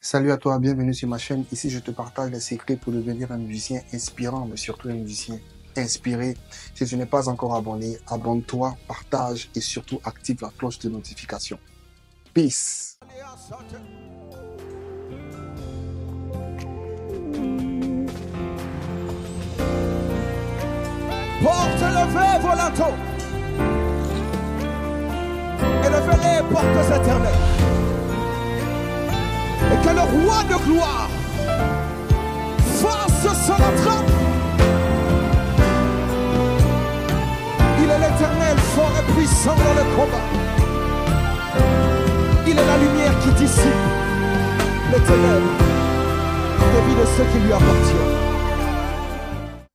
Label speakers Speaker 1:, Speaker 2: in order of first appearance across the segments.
Speaker 1: Salut à toi, bienvenue sur ma chaîne. Ici, je te partage les secrets pour devenir un musicien inspirant, mais surtout un musicien inspiré. Si tu n'es pas encore abonné, abonne-toi, partage et surtout active la cloche de notification. Peace.
Speaker 2: Portes levées, volanto, et levez les portes éternelles, et que le roi de gloire fasse son entrée. Il est l'Éternel, fort et puissant dans le combat. Il est la lumière qui dissipe les ténèbres des vies de ceux qui lui appartiennent.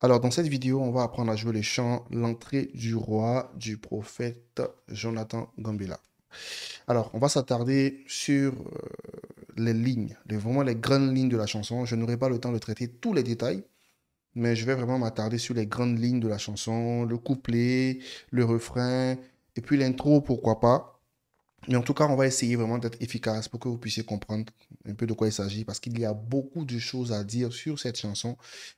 Speaker 1: Alors, dans cette vidéo, on va apprendre à jouer le chant L'entrée du roi du prophète Jonathan Gambila. Alors, on va s'attarder sur les lignes, vraiment les grandes lignes de la chanson. Je n'aurai pas le temps de traiter tous les détails, mais je vais vraiment m'attarder sur les grandes lignes de la chanson, le couplet, le refrain, et puis l'intro, pourquoi pas. Mais en tout cas, on va essayer vraiment d'être efficace pour que vous puissiez comprendre un peu de quoi il s'agit, parce qu'il y a beaucoup de choses à dire sur cette chanson,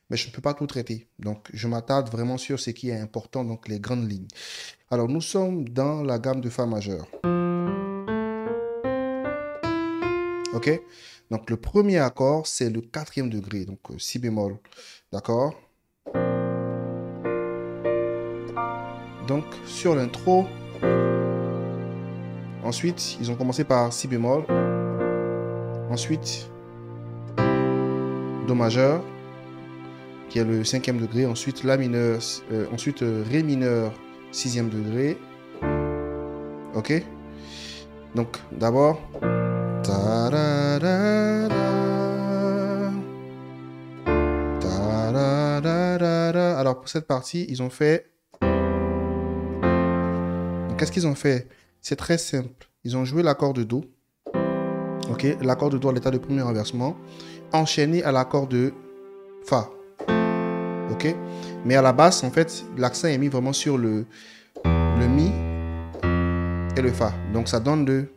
Speaker 1: mais je ne peux pas tout traiter. Donc, je m'attarde vraiment sur ce qui est important, donc les grandes lignes. Alors, nous sommes dans la gamme de Fa majeur. Ok? Donc, le premier accord, c'est le 4e degré, donc Si bémol. D'accord? Donc, sur l'intro, ensuite, ils ont commencé par Si bémol. Ensuite, Do majeur, qui est le 5e degré. Ensuite, La mineur, ensuite Ré mineur, 6e degré. Ok? Donc, d'abord. Alors, pour cette partie, ils ont fait... Qu'est-ce qu'ils ont fait? C'est très simple. Ils ont joué l'accord de Do. Ok? L'accord de Do à l'état de premier renversement. Enchaîné à l'accord de Fa. Ok? Mais à la basse, en fait, l'accent est mis vraiment sur le Mi et le Fa. Donc, ça donne le...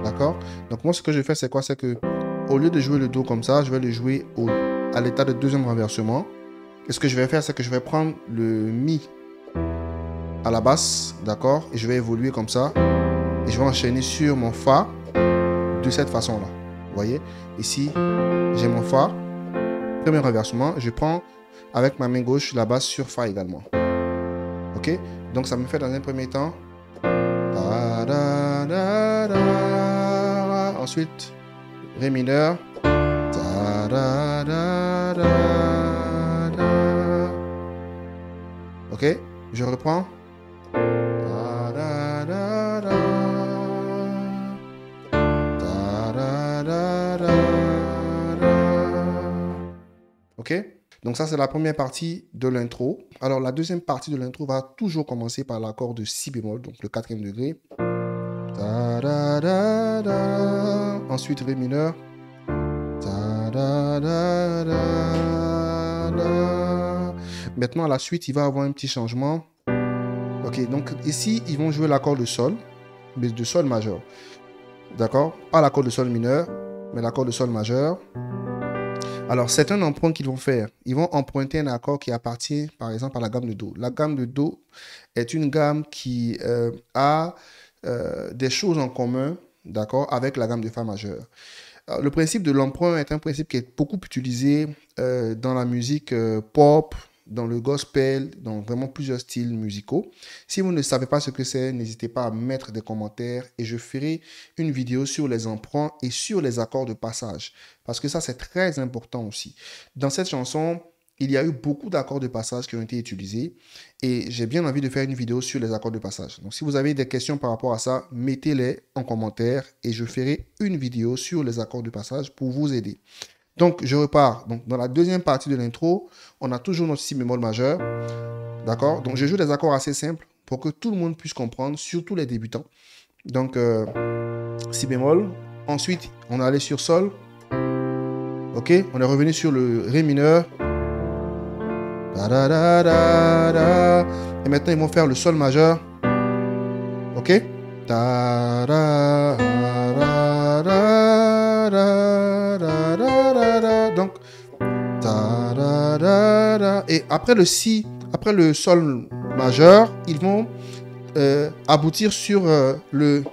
Speaker 1: D'accord? Donc, moi, ce que je fais, c'est quoi? C'est que, au lieu de jouer le Do comme ça, je vais le jouer à l'état de deuxième renversement. Et ce que je vais faire, c'est que je vais prendre le Mi à la basse, d'accord? Et je vais évoluer comme ça. Et je vais enchaîner sur mon Fa de cette façon-là. Vous voyez? Ici, j'ai mon Fa. Premier renversement. Je prends avec ma main gauche la basse sur Fa également. Ok? Donc, ça me fait dans un premier temps. Ensuite, Ré mineur. Ok? Je reprends. Ok? Donc ça, c'est la première partie de l'intro. Alors, la deuxième partie de l'intro va toujours commencer par l'accord de Si bémol, donc le 4e degré. Ensuite, Ré mineur. Maintenant, à la suite, il va avoir un petit changement. Ok, donc ici, ils vont jouer l'accord de Sol, mais de Sol majeur. D'accord? Pas l'accord de Sol mineur, mais l'accord de Sol majeur. Alors, c'est un emprunt qu'ils vont faire. Ils vont emprunter un accord qui appartient, par exemple, à la gamme de Do. La gamme de Do est une gamme qui a des choses en commun, d'accord, avec la gamme de Fa majeur. Le principe de l'emprunt est un principe qui est beaucoup utilisé dans la musique pop, dans le gospel, dans vraiment plusieurs styles musicaux. Si vous ne savez pas ce que c'est, n'hésitez pas à mettre des commentaires et je ferai une vidéo sur les emprunts et sur les accords de passage. Parce que ça, c'est très important aussi. Dans cette chanson, il y a eu beaucoup d'accords de passage qui ont été utilisés et j'ai bien envie de faire une vidéo sur les accords de passage. Donc, si vous avez des questions par rapport à ça, mettez-les en commentaire et je ferai une vidéo sur les accords de passage pour vous aider. Donc, je repars. Donc, dans la deuxième partie de l'intro, on a toujours notre Si bémol majeur. D'accord? Donc, je joue des accords assez simples pour que tout le monde puisse comprendre, surtout les débutants. Donc, Si bémol. Ensuite, on est allé sur Sol. Ok? On est revenu sur le Ré mineur. Et maintenant, ils vont faire le Sol majeur. Ok? Et après le si, après le sol majeur, ils vont aboutir sur le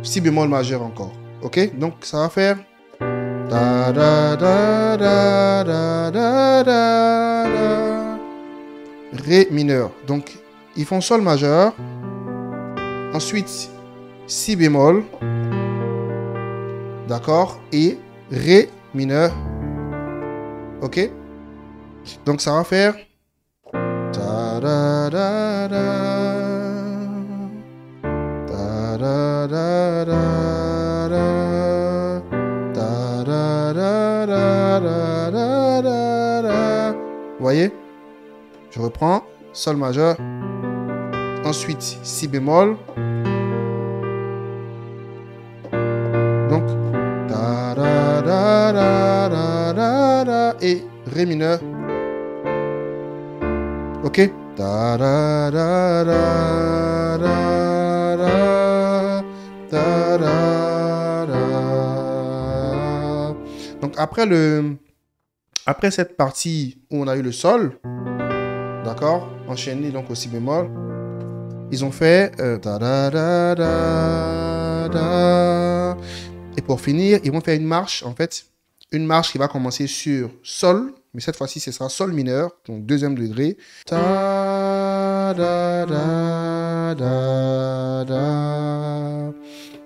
Speaker 1: si bémol majeur encore. Ok? Donc ça va faire da da da da da da da, ré mineur. Donc ils font sol majeur, ensuite si bémol, d'accord, et ré mineur. Ok? Donc ça va faire da da da da da da da da da da da da da. Vous voyez? Je reprends sol majeur, ensuite si bémol, donc da da da da da da da, et ré mineur. Ok? Da da da da da da da da da. Donc après cette partie où on a eu le sol, d'accord, enchaîné donc au si bémol, ils ont fait da da da da da. Et pour finir, ils vont faire une marche, en fait, une marche qui va commencer sur sol, mais cette fois-ci, ce sera sol mineur, donc deuxième degré. Ta da da da da.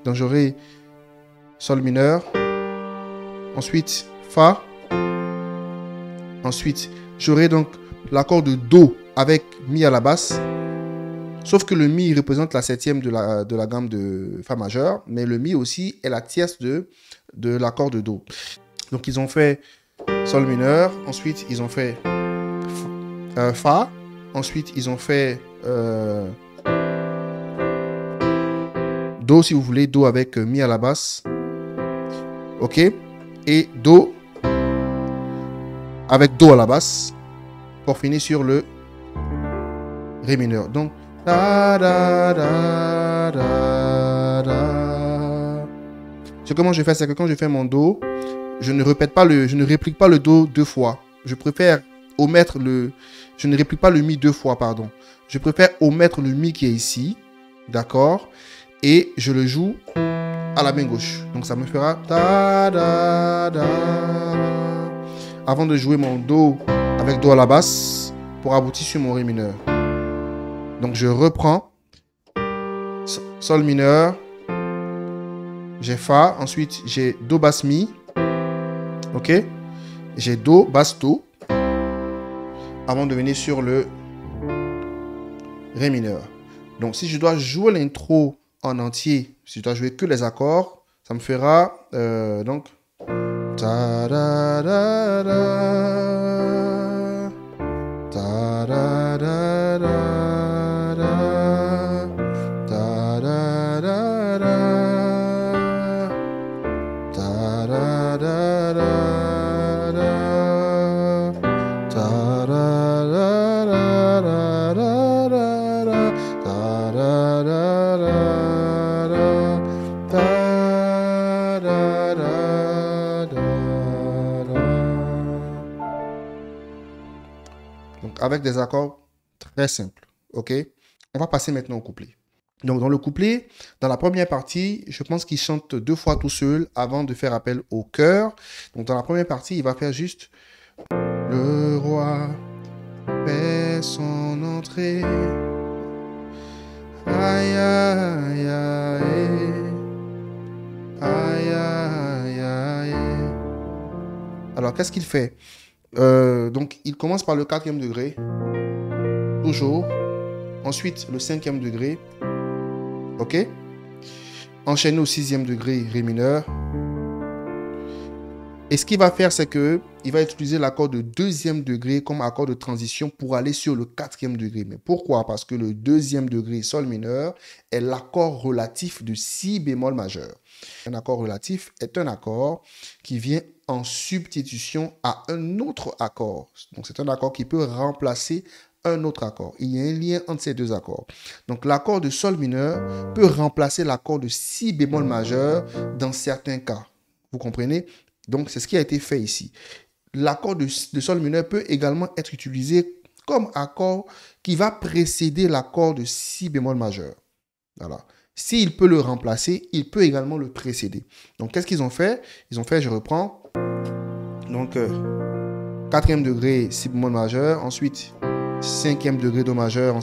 Speaker 1: Donc j'aurai sol mineur, ensuite fa, ensuite j'aurai donc l'accord de do avec mi à la basse, sauf que le mi représente la septième de la gamme de fa majeur, mais le mi aussi est la tierce de l'accord de do. Donc ils ont fait sol mineur, ensuite ils ont fait fa, ensuite ils ont fait do si vous voulez, do avec mi à la basse, ok, et do avec do à la basse pour finir sur le ré mineur. Donc da da da da da. Comment je fais, c'est que quand je fais mon do, je ne réplique pas le do deux fois. Je préfère omettre je ne réplique pas le mi deux fois, pardon. Je préfère omettre le mi qui est ici, d'accord, et je le joue à la main gauche. Donc ça me fera da da da avant de jouer mon do avec do à la basse pour aboutir sur mon ré mineur. Donc je reprends sol mineur, j'ai fa, ensuite j'ai do basse mi, ok, j'ai do basse do avant de venir sur le ré mineur. Donc si je dois jouer l'intro en entier, si je dois jouer que les accords, ça me fera donc ta da da da ta da da da ta da da da ta da da da ta da da da ta da da da. Donc avec des accords très simples, ok? On va passer maintenant au couplet. Donc dans le couplet, dans la première partie, je pense qu'il chante deux fois tout seul avant de faire appel au chœur. Donc dans la première partie, il va faire juste le roi fait son entrée. Aïe aïe aïe aïe aïe aïe. Alors qu'est-ce qu'il fait? Donc il commence par le quatrième degré, toujours, ensuite le cinquième degré, ok, enchaîné au sixième degré ré mineur, et ce qu'il va faire, c'est que il va utiliser l'accord de deuxième degré comme accord de transition pour aller sur le quatrième degré. Mais pourquoi? Parce que le deuxième degré sol mineur est l'accord relatif de si bémol majeur. Un accord relatif est un accord qui vient en substitution à un autre accord. Donc c'est un accord qui peut remplacer un autre accord. Il y a un lien entre ces deux accords. Donc l'accord de sol mineur peut remplacer l'accord de si bémol majeur dans certains cas. Vous comprenez? Donc c'est ce qui a été fait ici. l'accord de sol mineur peut également être utilisé comme accord qui va précéder l'accord de si bémol majeur. Voilà. S'il peut le remplacer, il peut également le précéder. Donc, qu'est-ce qu'ils ont fait? Ils ont fait, je reprends. Donc, 4e degré, si bémol majeur. Ensuite, 5e degré do majeur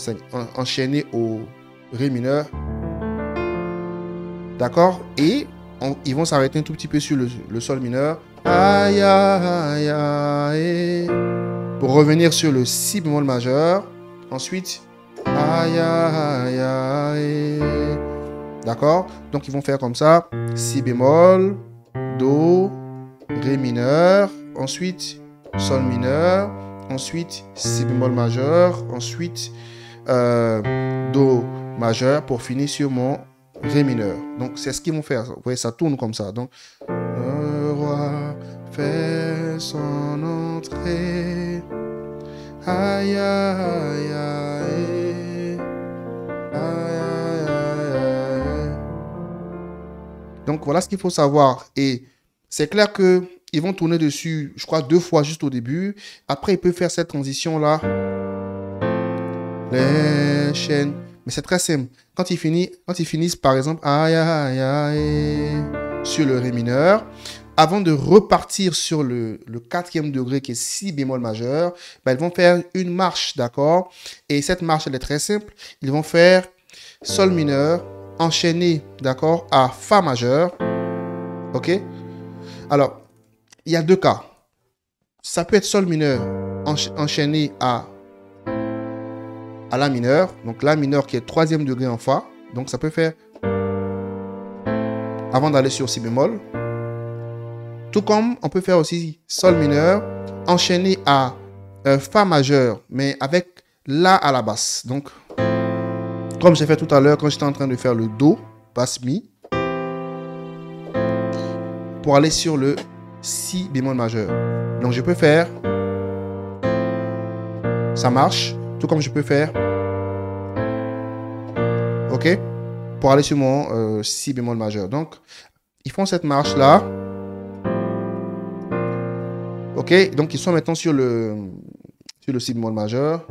Speaker 1: enchaîné au ré mineur. D'accord? Et ils vont s'arrêter un tout petit peu sur le sol mineur. Aïe, aïe, aïe. Pour revenir sur le si bémol majeur. Ensuite, aïe, aïe, aïe. D'accord? Donc, ils vont faire comme ça. Si bémol, do, ré mineur. Ensuite, sol mineur. Ensuite, si bémol majeur. Ensuite, do majeur pour finir sur mon ré mineur. Donc, c'est ce qu'ils vont faire. Vous voyez, ça tourne comme ça. Donc, le roi fait son entrée. Aïe, aïe, aïe. Aïe, aïe, aïe. Donc, voilà ce qu'il faut savoir. Et c'est clair que ils vont tourner dessus, je crois, 2 fois juste au début. Après, ils peuvent faire cette transition-là. Les chaînes. Mais c'est très simple. Quand ils finissent, par exemple, aïe, aïe, aïe, sur le ré mineur, avant de repartir sur le 4e degré qui est si bémol majeur, ben, ils vont faire une marche, d'accord? Et cette marche, elle est très simple. Ils vont faire sol mineur, enchaîné, d'accord, à fa majeur. OK? Alors, il y a 2 cas. Ça peut être sol mineur enchaîné à la mineur. Donc, la mineur qui est 3e degré en fa. Donc, ça peut faire avant d'aller sur si bémol. Tout comme on peut faire aussi sol mineur enchaîné à fa majeur, mais avec la à la basse. Donc, comme j'ai fait tout à l'heure quand j'étais en train de faire le do, basse mi, pour aller sur le si bémol majeur. Donc, je peux faire, ça marche, tout comme je peux faire, ok, pour aller sur mon si bémol majeur. Donc, ils font cette marche-là. Ok, donc ils sont maintenant sur le si bémol majeur.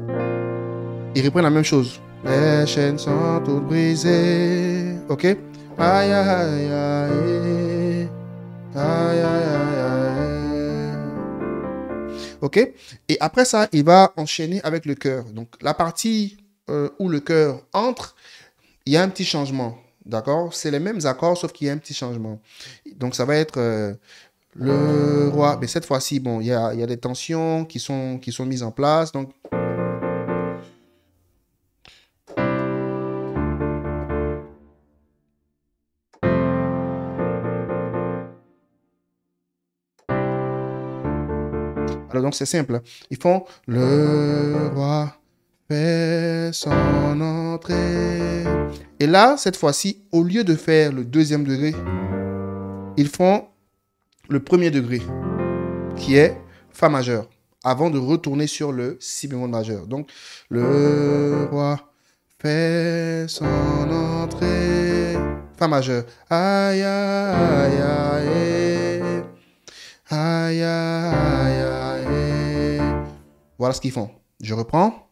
Speaker 1: Ils reprennent la même chose. Les chaînes sont toutes brisées. Ok. Aïe, aïe, aïe. Aïe, aïe, aïe. Ok. Et après ça, il va enchaîner avec le chœur. Donc la partie où le chœur entre, il y a un petit changement. D'accord? C'est les mêmes accords, sauf qu'il y a un petit changement. Donc ça va être... le roi, mais cette fois-ci, bon, il y a des tensions qui sont mises en place. Donc, alors donc c'est simple. Ils font le roi fait son entrée. Et là, cette fois-ci, au lieu de faire le 2e degré, ils font le 1er degré, qui est fa majeur, avant de retourner sur le si bémol majeur. Donc, le roi fait son entrée, fa majeur. Aïe, aïe, aïe, aïe, aïe, aïe. Voilà ce qu'ils font. Je reprends.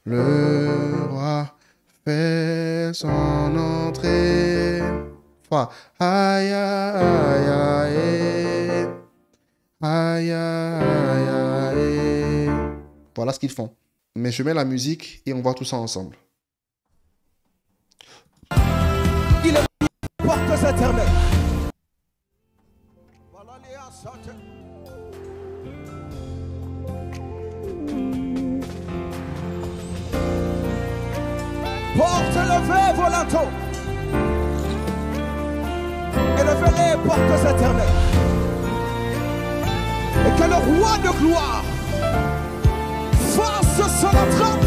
Speaker 1: Le roi fait son entrée. Aïe, aïe, aïe. Aïe, aïe, aïe. Voilà ce qu'ils font. Mais je mets la musique et on voit tout ça ensemble.
Speaker 2: Il est portes éternelles. Voilà les assautes. Porte levée volato. Élevez les portes éternelles. Et que le roi de gloire fasse son entrée.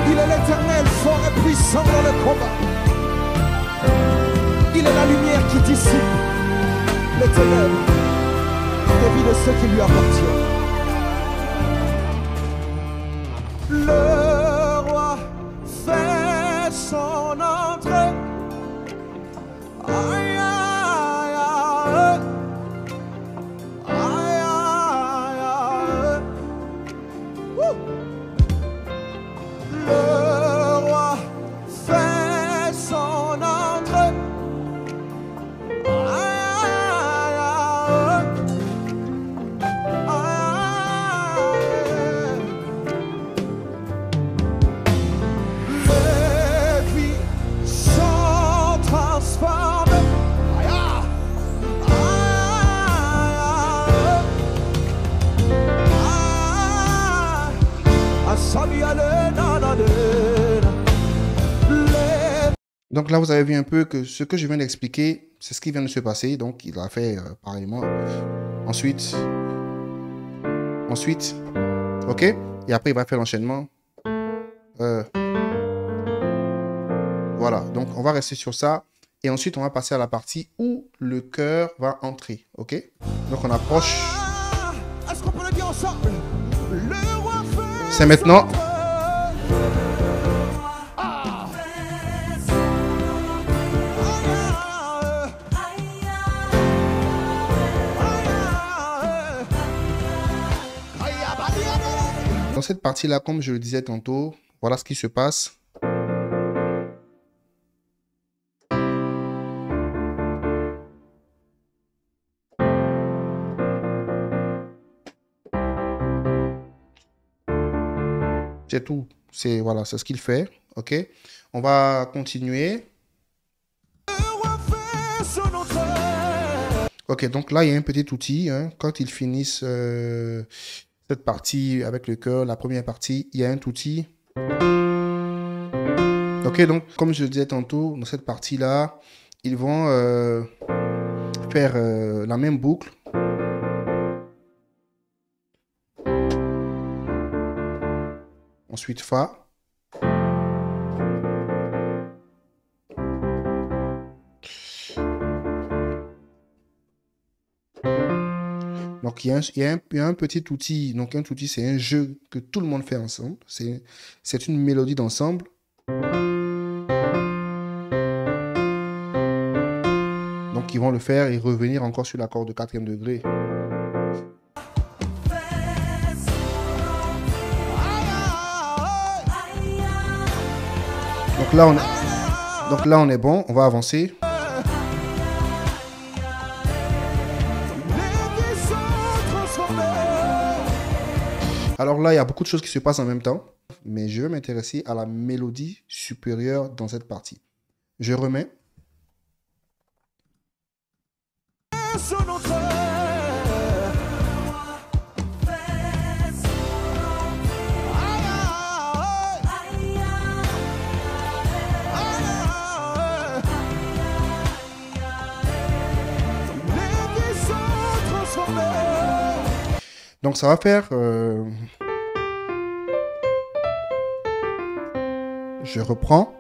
Speaker 2: Il est l'éternel fort et puissant dans le combat. Il est la lumière qui dissipe les ténèbres des vies de ceux qui lui appartiennent. Le roi fait son entrée. Aïe, aïe, aïe.
Speaker 1: Donc là, vous avez vu un peu que ce que je viens d'expliquer, c'est ce qui vient de se passer. Donc, il a fait pareillement. Ensuite, ok? Et après, il va faire l'enchaînement. Voilà, donc on va rester sur ça. Et ensuite, on va passer à la partie où le chœur va entrer, ok? Donc, on approche.
Speaker 2: Est-ce qu'on peut le dire ensemble? Le roi fait
Speaker 1: C'est maintenant. Dans cette partie-là, comme je le disais tantôt, voilà ce qui se passe. C'est tout. C'est voilà, c'est ce qu'il fait. Ok. On va continuer. Ok, donc là, il y a un petit outil. Hein. Quand ils finissent cette partie avec le chœur, la première partie, il y a un outil. Ok, donc comme je le disais tantôt, dans cette partie-là, ils vont faire la même boucle. Ensuite, Fa. Donc, il y a un petit outil. Donc, un outil, c'est un jeu que tout le monde fait ensemble. C'est une mélodie d'ensemble. Donc, ils vont le faire et revenir encore sur l'accord de 4e degré. Donc là, on est bon. On va avancer. Alors là, il y a beaucoup de choses qui se passent en même temps, mais je vais m'intéresser à la mélodie supérieure dans cette partie. Je remets. Donc ça va faire... Je reprends.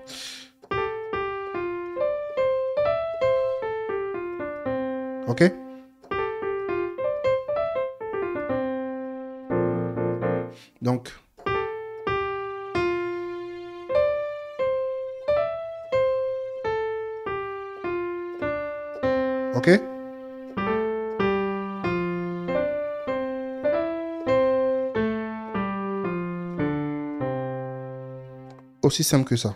Speaker 1: Ok. Donc... Ok. Aussi simple que ça.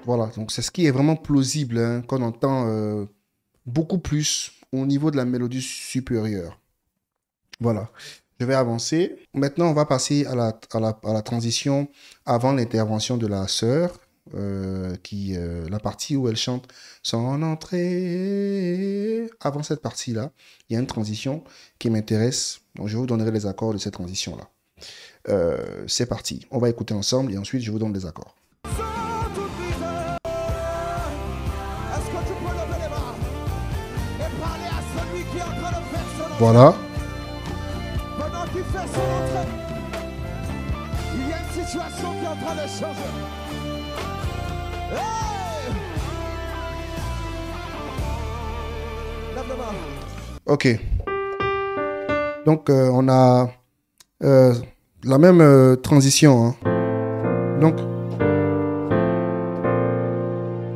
Speaker 1: Voilà, donc c'est ce qui est vraiment plausible, hein, qu'on entend beaucoup plus au niveau de la mélodie supérieure. Voilà, je vais avancer. Maintenant, on va passer à la transition avant l'intervention de la sœur, la partie où elle chante son entrée. Avant cette partie-là, il y a une transition qui m'intéresse. Donc, je vous donnerai les accords de cette transition-là. C'est parti. On va écouter ensemble et ensuite, je vous donne les accords. Voilà.
Speaker 2: Pendant qu'il fait son entrée, il y a une situation qui est en train de changer. Hey! Lève le main.
Speaker 1: Ok. Donc, on a la même transition. Hein.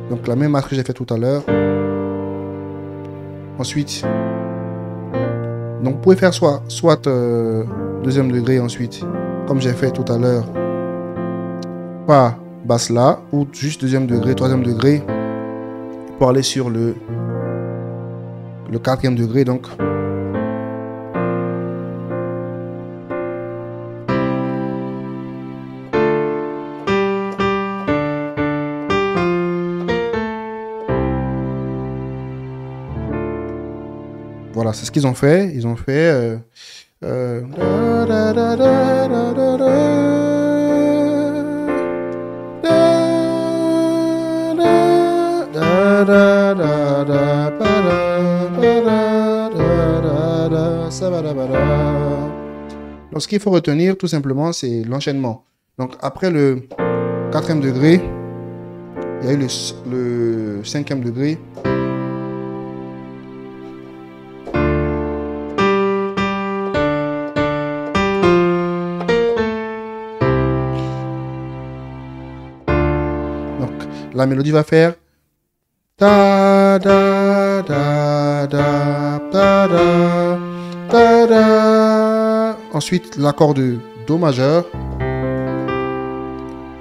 Speaker 1: Donc, la même marque que j'ai fait tout à l'heure. Ensuite, donc vous pouvez faire soit deuxième degré ensuite, comme j'ai fait tout à l'heure, pas basse là, ou juste deuxième degré, troisième degré, pour aller sur le 4e degré. Donc, Voilà, c'est ce qu'ils ont fait. Ils ont fait... Donc, ce qu'il faut retenir, tout simplement, c'est l'enchaînement. Donc, après le 4e degré, il y a eu le 5e degré. Donc, la mélodie va faire da da da da da da da da. Ensuite, l'accord de Do majeur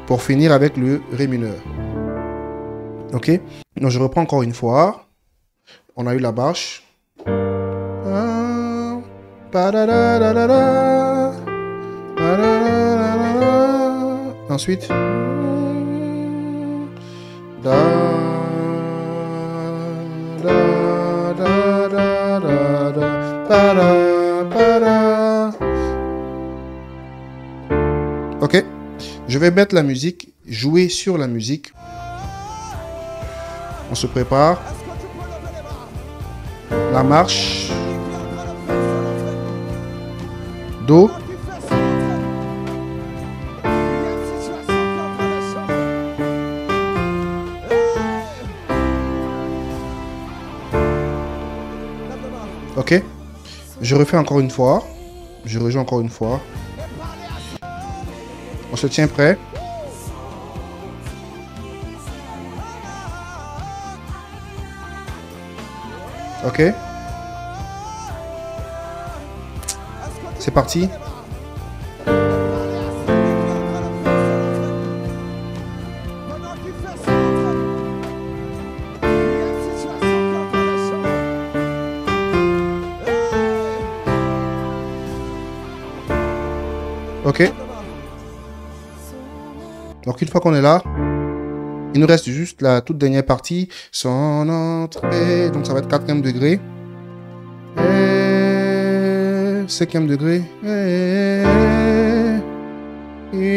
Speaker 1: pour finir avec le Ré mineur. Ok? Donc, je reprends encore une fois. On a eu la bâche. Ensuite, da, da, da, da, da, da, para, para. Ok, je vais mettre la musique, jouer sur la musique. On se prépare. La marche. Do. Ok, je refais encore une fois. Je rejoue encore une fois. On se tient prêt. Ok. C'est parti. Ok. Donc une fois qu'on est là, il nous reste juste la toute dernière partie, son entrée. Donc ça va être 4e degré. Et 5e degré. Et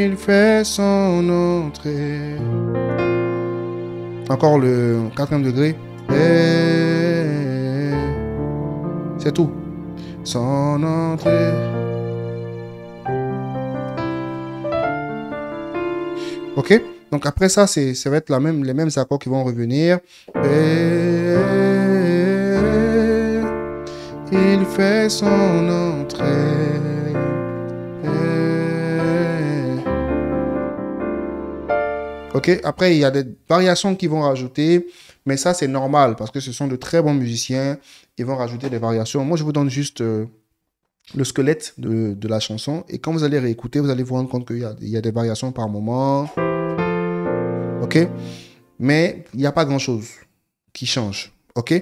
Speaker 1: il fait son entrée. Encore le 4e degré. Et c'est tout. Son entrée. Ok, donc après ça, ça va être les mêmes accords qui vont revenir. Et il fait son entrée. Ok, après il y a des variations qu'ils vont rajouter, mais ça c'est normal parce que ce sont de très bons musiciens. Ils vont rajouter des variations. Moi je vous donne juste le squelette de la chanson. Et quand vous allez réécouter, vous allez vous rendre compte qu'il y a des variations par moment. Ok? Mais il n'y a pas grand-chose qui change. Ok?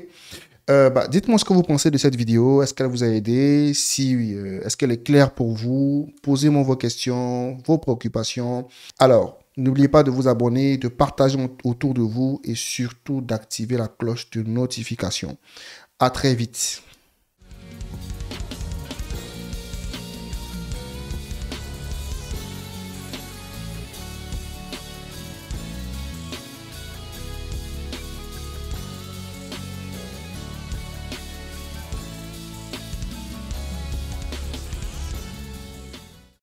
Speaker 1: Dites-moi ce que vous pensez de cette vidéo. Est-ce qu'elle vous a aidé? Si, est-ce qu'elle est claire pour vous? Posez-moi vos questions, vos préoccupations. Alors, n'oubliez pas de vous abonner, de partager autour de vous et surtout d'activer la cloche de notification. À très vite.